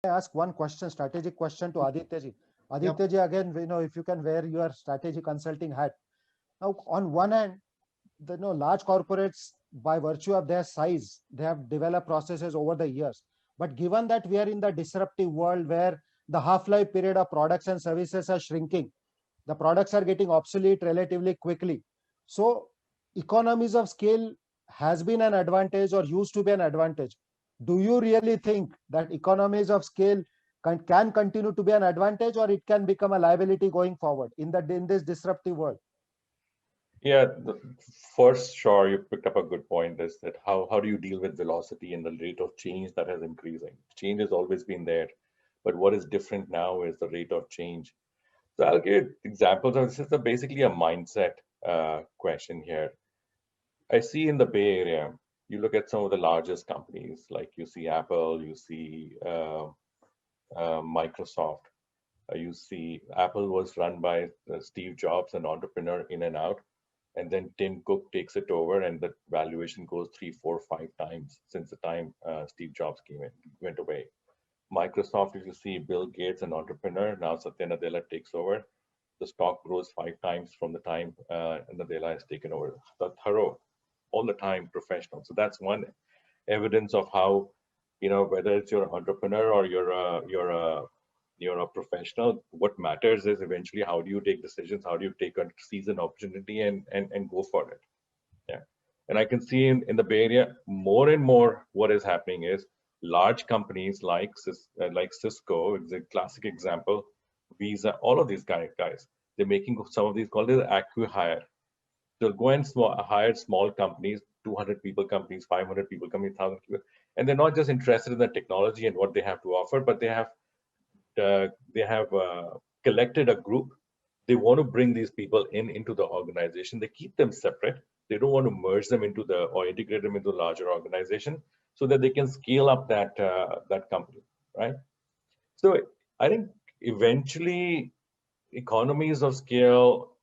ask one question, strategic question to Aditya ji? Yep. Aditya ji, again, if you can wear your strategy consulting hat. Now, on one hand, large corporates, by virtue of their size, they have developed processes over the years. But given that we are in the disruptive world where the half-life period of products and services are shrinking, the products are getting obsolete relatively quickly. So economies of scale has been an advantage or used to be an advantage. Do you really think that economies of scale can continue to be an advantage, or it can become a liability going forward in this disruptive world? Yeah, first, sure, you picked up a good point. Is that how do you deal with velocity and the rate of change that has increasing? Change has always been there, but what is different now is the rate of change. So I'll give examples of this. Is basically a mindset question here. I see in the Bay Area, you look at some of the largest companies, like you see Apple, you see Microsoft, you see Apple was run by Steve Jobs, an entrepreneur in and out, and then Tim Cook takes it over, and the valuation goes 3, 4, 5 times since the time Steve Jobs went away. Microsoft, if you see Bill Gates, an entrepreneur, now Satya Nadella takes over, the stock grows 5 times from the time Nadella has taken over. The thorough, all the time professional. So that's one evidence of how, whether it's your entrepreneur or you're a professional, what matters is eventually how do you take decisions, how do you take a season opportunity and go for it. Yeah. And I can see in the Bay Area more and more what is happening is large companies like Cisco is a classic example, Visa, all of these guys, they're making some of these called as acqui-hire. They'll go and hire small companies, 200 people companies, 500 people companies, 1,000 people, and they're not just interested in the technology and what they have to offer, but they have collected a group. They want to bring these people into the organization. They keep them separate. They don't want to merge them or integrate them into a larger organization so that they can scale up that company, right? So I think eventually economies of scale,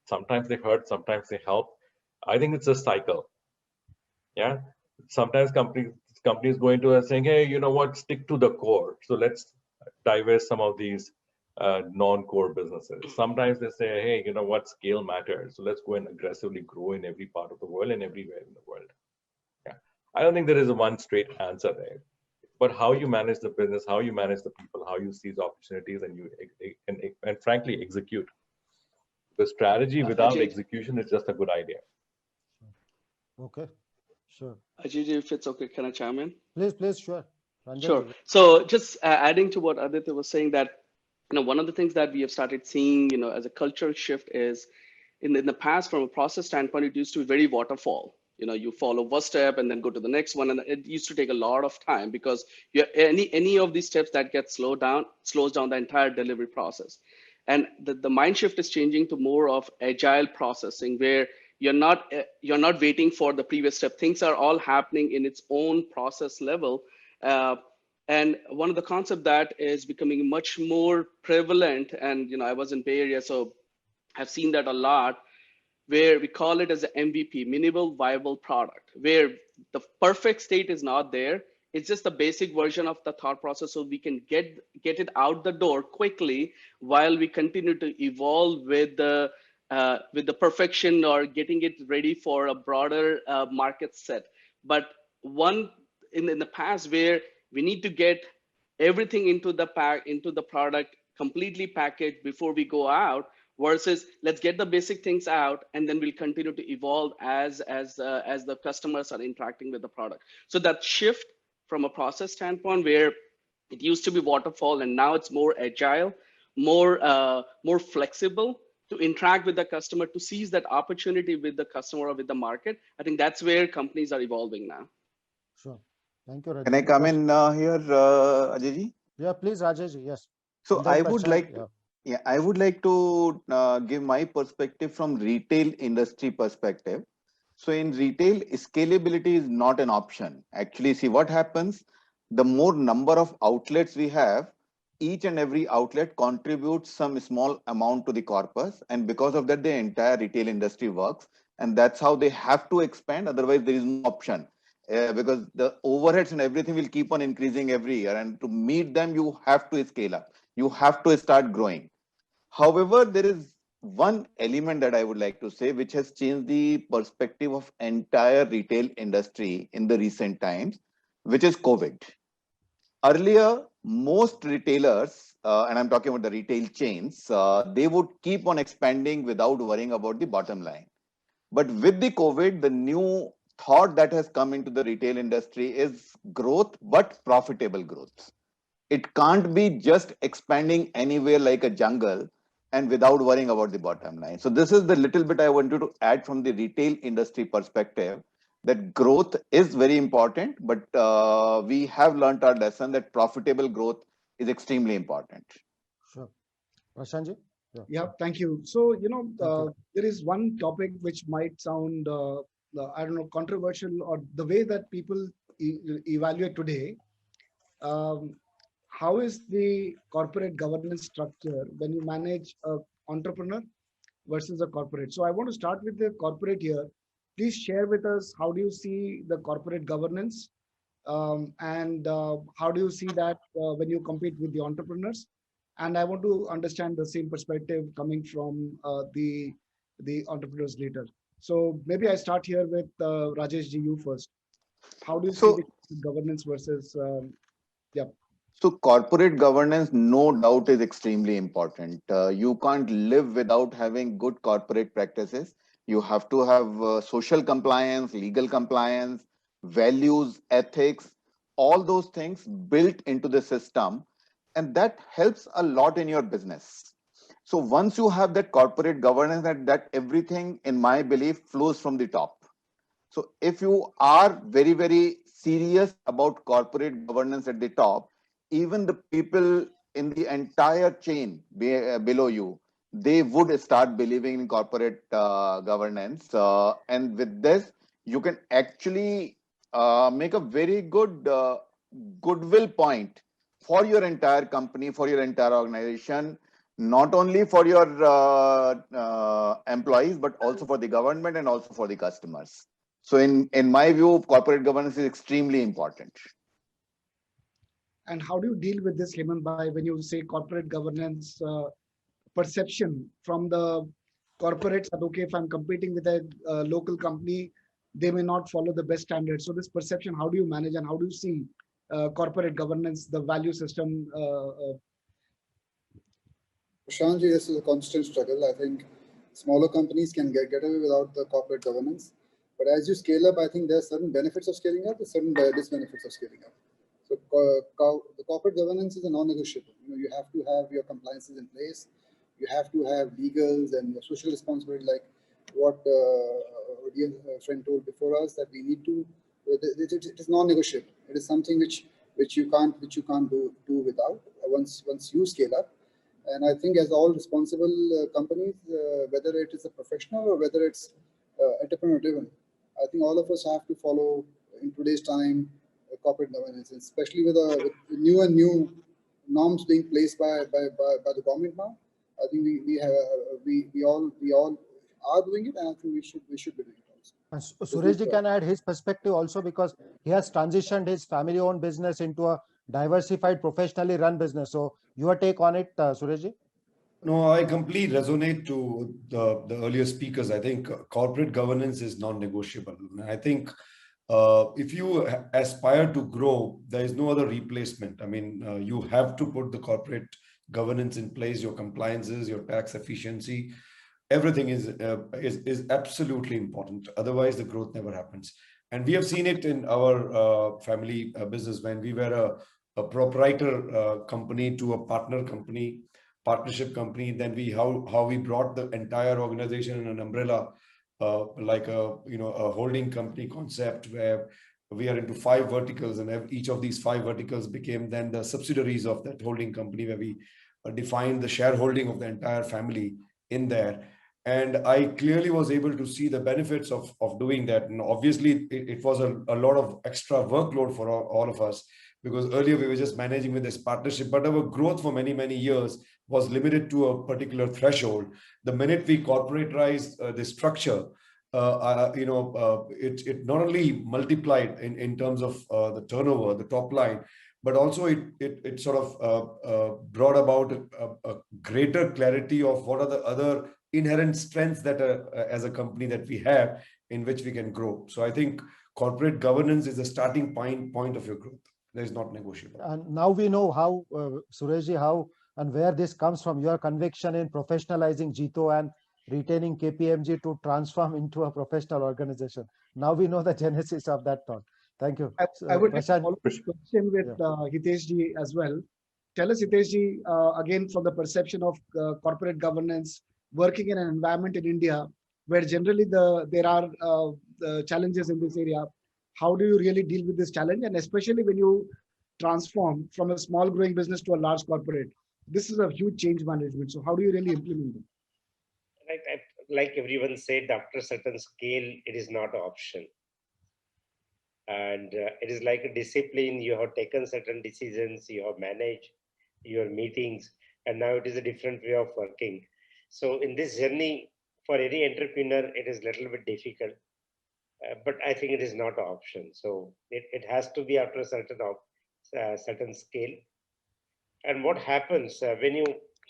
sometimes they hurt, sometimes they help. I think it's a cycle. Yeah. Sometimes companies go into it saying, hey, you know what, stick to the core. So let's divest some of these non-core businesses. Sometimes they say, hey, you know what, scale matters. So let's go and aggressively grow in every part of the world and everywhere in the world. Yeah. I don't think there is a one straight answer there. But how you manage the business, how you manage the people, how you seize opportunities, and and frankly execute. The strategy without Ajay, execution is just a good idea. Okay, sure. Ajay, if it's okay, can I chime in? Please, sure. Sure. Ranjan. So just adding to what Aditya was saying, that one of the things that we have started seeing, as a cultural shift is in the past, from a process standpoint, it used to be very waterfall. You follow one step and then go to the next one, and it used to take a lot of time because any of these steps that get slows down the entire delivery process. And the mind shift is changing to more of agile processing, where you're not waiting for the previous step. Things are all happening in its own process level. uh, and one of the concept that is becoming much more prevalent, and I was in Bay Area, so I've seen that a lot, where we call it as an MVP, minimal viable product, where the perfect state is not there. It's just the basic version of the thought process, so we can get it out the door quickly while we continue to evolve with the perfection or getting it ready for a broader market set. But one in the past, where we need to get everything into the product completely packaged before we go out, versus let's get the basic things out and then we'll continue to evolve as the customers are interacting with the product. So that shift from a process standpoint, where it used to be waterfall and now it's more agile, more flexible to interact with the customer, to seize that opportunity with the customer or with the market. I think that's where companies are evolving now. Sure. Thank you, Can I Ranjan. come in here, Ajay ji? Yeah, please, Rajesh. Yes. So And then I would Prashant. like Yeah. to, yeah, I would like to give my perspective from retail industry perspective. So in retail, scalability is not an option. Actually, see what happens, the more number of outlets we have, each and every outlet contributes some small amount to the corpus. And because of that, the entire retail industry works. And that's how they have to expand. Otherwise, there is no option. because the overheads and everything will keep on increasing every year. And to meet them, you have to scale up. You have to start growing. However, there is one element that I would like to say, which has changed the perspective of entire retail industry in the recent times, which is COVID. Earlier, most retailers, and I'm talking about the retail chains, they would keep on expanding without worrying about the bottom line. But with the COVID, the new thought that has come into the retail industry is growth, but profitable growth. It can't be just expanding anywhere like a jungle and without worrying about the bottom line. So this is the little bit I wanted to add from the retail industry perspective, that growth is very important, but we have learned our lesson that profitable growth is extremely important. Sure. Prashantji? Yeah, thank you. So, Thank you. there is one topic which might sound, I don't know, controversial, or the way that people evaluate today. How is the corporate governance structure when you manage an entrepreneur versus a corporate? So I want to start with the corporate here. Please share with us, how do you see the corporate governance, and how do you see that when you compete with the entrepreneurs? And I want to understand the same perspective coming from the entrepreneurs later. So maybe I start here with Rajesh ji, you first. How do you see So, the governance versus, yeah. so corporate governance, no doubt, is extremely important. You can't live without having good corporate practices. You have to have social compliance, legal compliance, values, ethics, all those things built into the system. And that helps a lot in your business. So once you have that corporate governance, that everything, in my belief, flows from the top. So if you are very, very serious about corporate governance at the top, even the people in the entire chain below you, they would start believing in corporate governance. And with this, you can actually make a very good goodwill point for your entire company, for your entire organization, not only for your employees, but also for the government and also for the customers. So in my view, corporate governance is extremely important. And how do you deal with this, Hemant Bhai, when you say corporate governance perception from the corporates that, okay, if I'm competing with a local company, they may not follow the best standards. So this perception, how do you manage, and how do you see corporate governance, the value system? Prashantji, this is a constant struggle. I think smaller companies can get away without the corporate governance. But as you scale up, I think there are certain benefits of scaling up and certain disbenefits of scaling up. So the corporate governance is a non-negotiable. You have to have your compliances in place. You have to have legals and your social responsibility, like what our dear friend told before us, that we need to. It is non-negotiable. It is something which you can't do without once you scale up. And I think, as all responsible companies, whether it is a professional or whether it's entrepreneur-driven, I think all of us have to follow, in today's time, corporate governance, especially with new norms being placed by the government now. I think we all are doing it, and I think we should be doing it also. And Sureshji can add his perspective also, because he has transitioned his family-owned business into a diversified, professionally run business. So your take on it, Sureshji? No, I completely resonate to the earlier speakers. I think corporate governance is non-negotiable. I think if you aspire to grow, there is no other replacement. I mean, you have to put the corporate governance in place, your compliances, your tax efficiency. Everything is absolutely important. Otherwise, the growth never happens. And we have seen it in our family business, when we were a proprietor company to a partnership company. Then how we brought the entire organization in an umbrella, like a holding company concept, where we are into 5 verticals, and each of these 5 verticals became then the subsidiaries of that holding company, where we defined the shareholding of the entire family in there. And I clearly was able to see the benefits of doing that. And obviously, it was a lot of extra workload for all of us, because earlier we were just managing with this partnership, but our growth for many, many years was limited to a particular threshold. The minute we corporatized the structure, it not only multiplied in terms of the turnover, the top line, but also it sort of brought about a greater clarity of what are the other inherent strengths that as a company that we have in which we can grow. So I think corporate governance is the starting point of your growth. That is not negotiable. And now we know how, Sureshji, how and where this comes from. Your conviction in professionalizing Jito and retaining KPMG to transform into a professional organization. Now we know the genesis of that thought. Thank you. I would like to Prashant, follow this question with Hitesh ji as well. Tell us, Hitesh ji, again from the perception of corporate governance, working in an environment in India where generally there are challenges in this area. How do you really deal with this challenge? And especially when you transform from a small growing business to a large corporate, this is a huge change management. So how do you really implement it? Like everyone said, after a certain scale, it is not an option. And it is like a discipline. You have taken certain decisions, you have managed your meetings, and now it is a different way of working. So in this journey, for any entrepreneur, it is a little bit difficult, but I think it is not an option. So it has to be after a certain scale. And what happens when you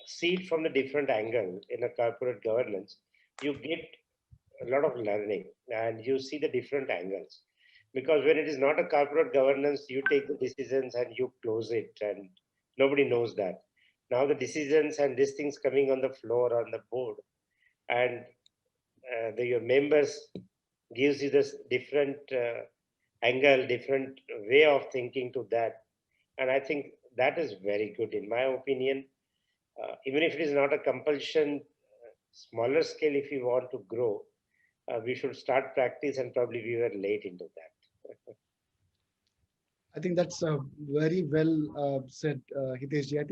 see it from the different angle in a corporate governance, you get a lot of learning and you see the different angles. Because when it is not a corporate governance, you take the decisions and you close it, and nobody knows that. Now the decisions and these things coming on the floor, on the board, and your members gives you this different angle, different way of thinking to that. And I think that is very good, in my opinion. Even if it is not a compulsion, smaller scale, if you want to grow, we should start practice, and probably we were late into that. I think that's very well said, Hitesh ji.